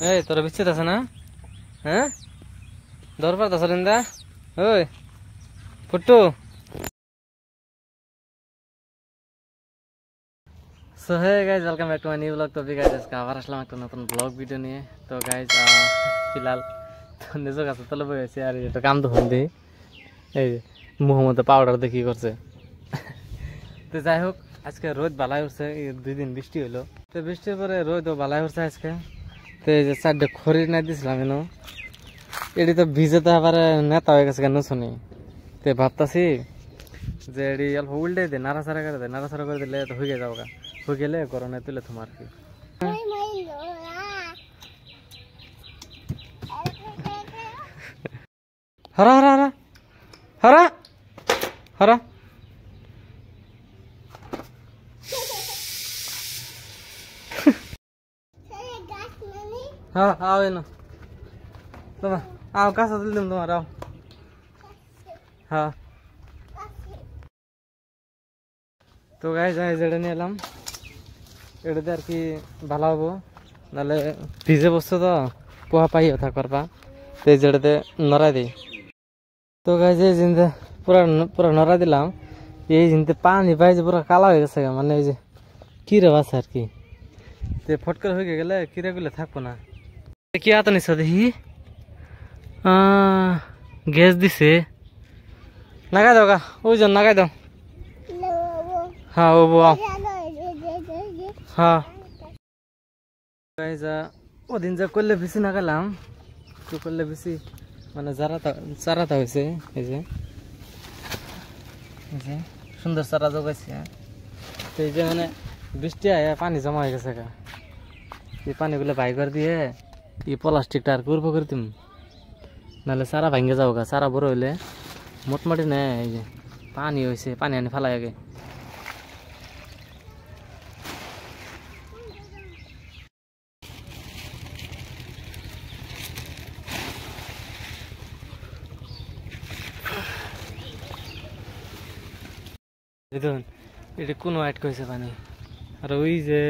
এই তোরা বিচ্ছেদ আছে না? হ্যাঁ দরবার আছে রিন্দা। ওই ফুট্টু। So hey guys, welcome back to my new blog. তো গাইজ আজকে আবার আসলাম একটা নতুন ব্লগ ভিডিও নিয়ে। তো গাইজ ফিলহাল নিজের কাছে তলে বসেছি আর এটা কাম তো ফোন দিই। এই যে মুহের মধ্যে পাউডার দেখি করছে। তো যাই হোক, আজকে রোদ বালাই উঠছে, 2 দিন বৃষ্টি হইলো। তো বৃষ্টির পরে রোদ বালাই উঠছে আজকে। তো এই যে 4টে খড়ি নাই দিছিলাম এনো, এটি তো ভিজেতে আবার নেতা হয়ে গেছে কেন শুনি। তো ভাবতাছি যে এটি অল্প উল্টে দে, নাড়াচাড়া করে দে, নাড়াচাড়া করে দিলে তো হয়ে যাবো। হয়ে গেলে গরমে তুলে তোমার কি হরা হরা হরা হরা হরা। हाँ आओ ना तुम आओ का साथ तुम तुम्हारा आओ। हाँ তো গাইজ যেটা নিয়ে এলাম এটাতে আর কি ভালো হবো, নাহলে ভিজে বসছে তো পোহা পাই ওঠা করবা। তো এই যেটাতে নড়াই দিই। তো গাইজ এই জিনিসটা পুরা পুরা নড়াই দিলাম। এই জিনিসতে পানি পাই যে পুরা কালা হয়ে গেছে, মানে এই যে কিরে বাস আর কি। তো ফট করে হয়ে গেলে কিরেগুলো থাকবো না। কি আতো নিছ দেখি, গ্যাস দিছে, নাগাই দাও গা, ওই জন নাগাই দাও। হ্যাঁ ও বউ হ্যাঁ ওদিন যা করলে বেশি নাগালাম, তো করলে বেশি মানে চারাটা হয়েছে। এই যে সুন্দর চারা জোগাইছে। তো এই যে মানে বৃষ্টি আয় পানি জমা হয়ে গেছে গা, এই পানিগুলো বাই করে দিয়ে এই প্লাস্টিকটা আর করবো করে দিম, নাহলে চারা ভাঙ্গে যাবো গা। চারা বড় হইলে মোটামুটি নেয়। এই যে পানি হয়েছে, পানি আনি ফেলাই আগে। দেখুন এটা কোনো আটকে হয়েছে পানি, আর ওই যে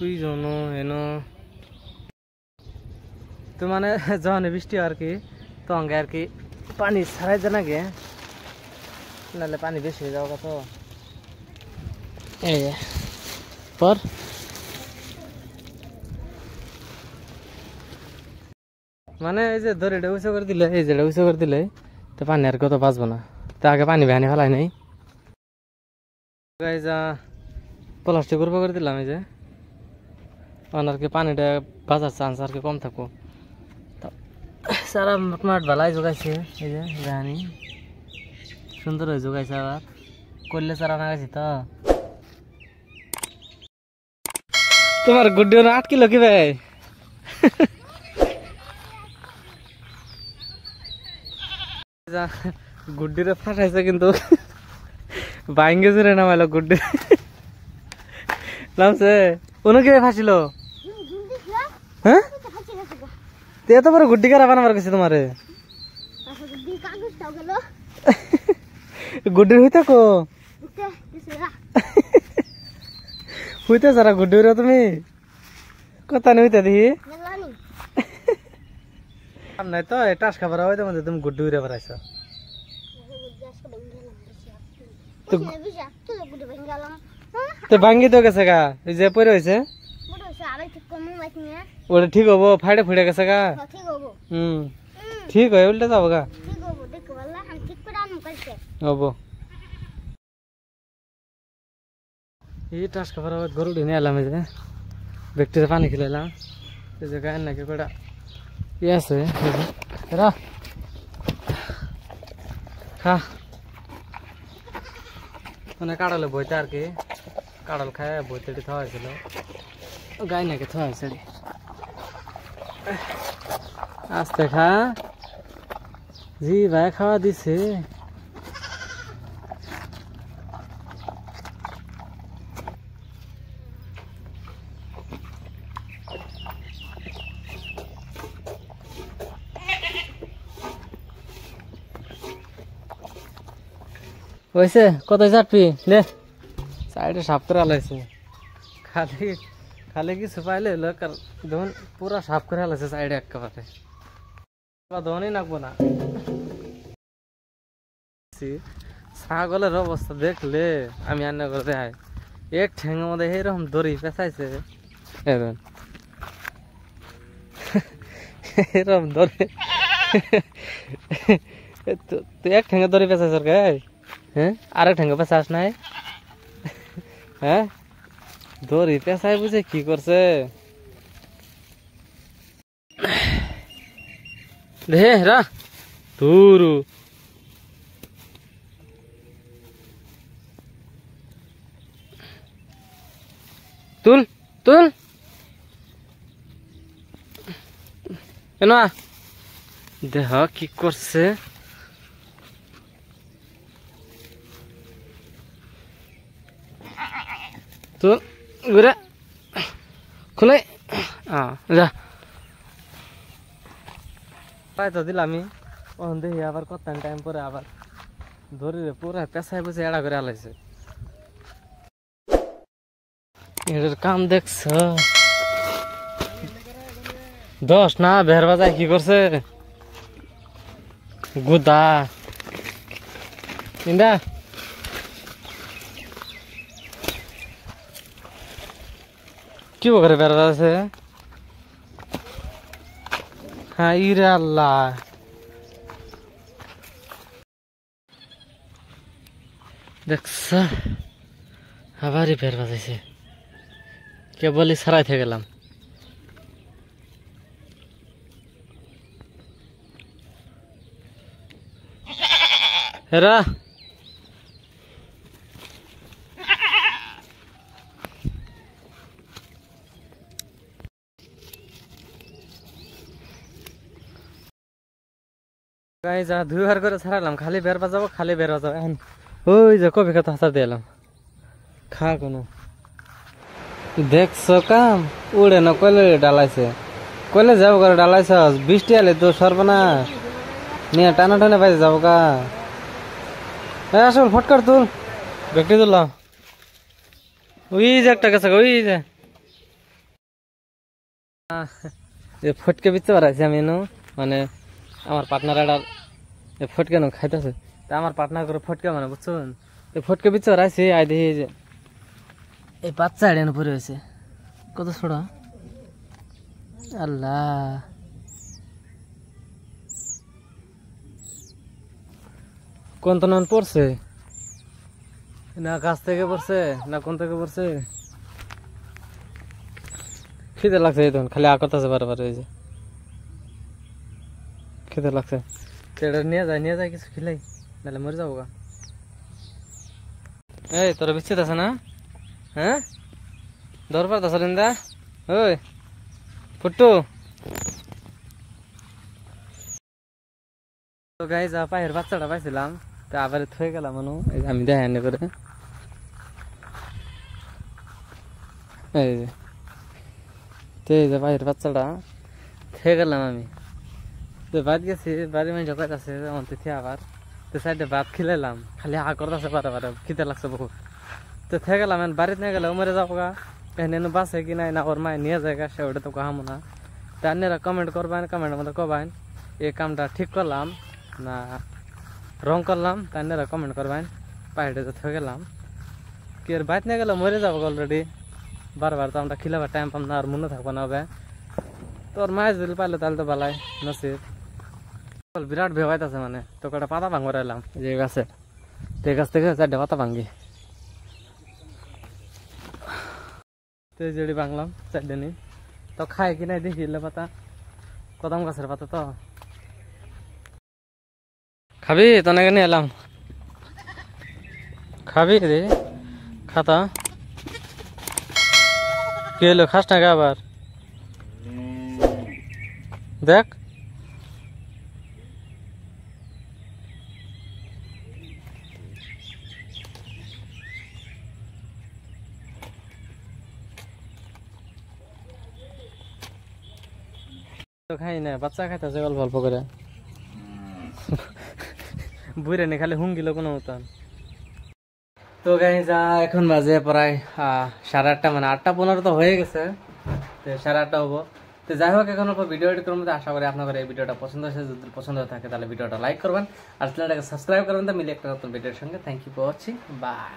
ওই জন হেন। তো মানে যখন বৃষ্টি আর কি তখন আর কি পানি ছাড়াই যায় না গে, নাহলে পানি বেশি হয়ে যাওয়া তো। এই যে পর মানে এই যে ধরে এটা উঁচু করে দিলে, এই যে উঁচু করে দিলে তো পানি আর কত বাঁচবো না। তো আগে পানি ভ্যানি ফেলাই নাই, প্লাস্টিক উপর করে দিলাম। এই যে আর কি পানিটা বাঁচার চান্স আর কি কম থাকবো। সারা মোটমাট ভালাই জোগাইছে। এই যে জানি সুন্দর হয়ে জোগাইছে, আবার করলে চারা নাগাইছি। তো তোমার গুড্ডি 8 কিলো কি ভাই? গুড্ডিরে ফাটাইছে কিন্তু বাইঙ্গে জুড়ে নামাইলো গুড্ডি নামছে। কোনো কি ফাঁসিল? হ্যাঁ এত বড় গুড্ডি কারা বানাবার গেছে তোমারে? গুড্ডির হইতে কো হইতে সারা গুড্ডির তুমি কথা নেই হইতে দেখি নাই তো টাস খাবার হয় তোমাদের, তুমি গুড্ডি উড়ে বেড়াইছ। তো ভাঙ্গি তো গেছে গা, এই যে পরে হয়েছে ওটা ঠিক হবো, ফাইডে ফুটে গেছে গা। ঠিক হয় উল্টে যাবো গা হবো। এই টাস খাবার গরু নিয়ে এলাম, এই যে ব্যক্তিতে পানি খেলাইলাম। এই যে গায়ের নাকি কটা ইয়ে আছে খা, মানে কাড়ালে বইতে আর কি কাড়াল খায় বইতে খাওয়া হয়েছিল, গায়ে নাকি খাওয়া হয়েছে। আস্তে খা জি ভাই, খাওয়া দিছে। হয়েছে কত চাটবি নে, সাইডে সাফ করে আলাইছে, খালি খালি কিছু পাইলে হলো ধরুন পুরা সাফ করে ফেলেছে সাইডে একেবারে ধনই নাকবো না। ছাগলের অবস্থা দেখলে আমি রান্না করে দেয় এক ঠেঙের মধ্যে এরকম দড়ি পেঁচাইছে এরকম দড়ি তুই এক ঠেঙে দড়ি পেঁচাইছ গাই হ্যাঁ আরেক ঠেঙে পেঁচাস নাই হ্যাঁ দড়ি পেঁচাই বুঝে কি করছে দে রা তুরু তুল তুল কেন দেহ কি করছে তুল ঘুরে খুলে যা পাই তো দিলাম আমি ওখান দেখি আবার কত টাইম পরে আবার ধরি রে পুরা পেশায় বসে এড়া করে আলাইছে এটার কাম দেখছ 10 না বের বাজায় কি করছে গুদা ইন্দা কি করে বের বাজাছে হ্যাঁ ইরে আল্লাহ দেখছ আবারই বের বাজাইছে কেবলই সারাইতে গেলাম হেরা যা 2 বার করে ছাড়ালাম খালি বের বাজাবো খালি বের বাজাবো এখন ওই যে কবি কথা হাসার দিলাম খা কোনো দেখছো কাম উড়ে না কইলে ডালাইছে কইলে যাবো করে ডালাইছ বৃষ্টি আলে তো সর্বনাশ নিয়ে টানা টানা পাইছে যাবো কা আসল ফটকার তুল ব্যক্তি তুললাম ওই যে একটা গেছে ওই যে ফটকে বিচতে পারাইছি আমি মানে আমার পার্টনার এটা ফটকে নো খাইতেছে তা আমার পার্টনার করে ফটকে মানে বুঝছেন ফটকে বিচতে পারাইছি আই দেখি যে এই বাচ্চা এড়ে পড়ে হয়েছে কত ছোট আল্লাহ কোন তো নন পড়ছে না গাছ থেকে পড়ছে না কোন থেকে পড়ছে খিদে লাগছে এই তখন খালি আকর্তাছে বারবার এই যে খিদে লাগছে এটা নিয়ে যায় কিছু খিলাই নাহলে মরে যাবো গা এই তোরা বিচ্ছিত আছে না হ্যাঁ দরবার দশ রিন্দা ওই ফুট্টু তো গাইজ পায়ের বাচ্চাটা পাইছিলাম তা আবার থয়ে গেলাম মানু আমি দেখাই এনে করে এই যে পায়ের বাচ্চাটা থয়ে গেলাম আমি তো বাদ গেছি বাড়ির মানুষ ঢোকাই আছে আমার তিথি আবার তো সাইডে ভাত খিলাইলাম খালি হা করতেছে বারে খিদে লাগছে বহুত তো থেকে গেলাম বাড়িতে নিয়ে গেলে মরে যাবো গা এনে বাসে কি নাই না ওর মায় নিয়ে যায় গা সে ওটা তো কাহামো না তা আপনারা কমেন্ট করবেন কমেন্টের মধ্যে কবেন এই কামটা ঠিক করলাম না রং করলাম তা আপনারা কমেন্ট করবেন পাহাড়ে যে থেকে গেলাম কি আর বাইরে নিয়ে গেলে মরে যাবো অলরেডি বারবার তো আমরা খিলাবার টাইম পাম না আর মনে থাকবো না হবে তোর মাছ যদি পাইলে তাহলে তো ভালাই নসিব বিরাট ভেবাইত আছে মানে তো কটা পাতা ভাঙবো রাইলাম যে গাছে তো গাছ থেকে 4টা পাতা ভাঙ্গি তো জড়ি ভাঙলাম 4টা নি তো খাই কি নাই দেখি পাতা কদম গাছের পাতা তো খাবি তো নাকি নিয়ে এলাম খাবি রে খাতা কি হলো খাস না আবার দেখ তো খাই না বাচ্চা খাইতেছে অল্প অল্প করে বুড়ে নি খালি হুঙ্গিল কোনো মতন তো গাইজ এখন বাজে প্রায় 8:30 মানে 8:15 তো হয়ে গেছে তো 8:30 হবো। তো যাই হোক এখন ভিডিও এডিট করার মধ্যে আশা করি আপনাদের এই ভিডিওটা পছন্দ হয়েছে। যদি পছন্দ হয়ে থাকে তাহলে ভিডিওটা লাইক করবেন আর চ্যানেলটাকে সাবস্ক্রাইব করবেন। তো মিলে একটা নতুন ভিডিওর সঙ্গে। Thank you for watching, by.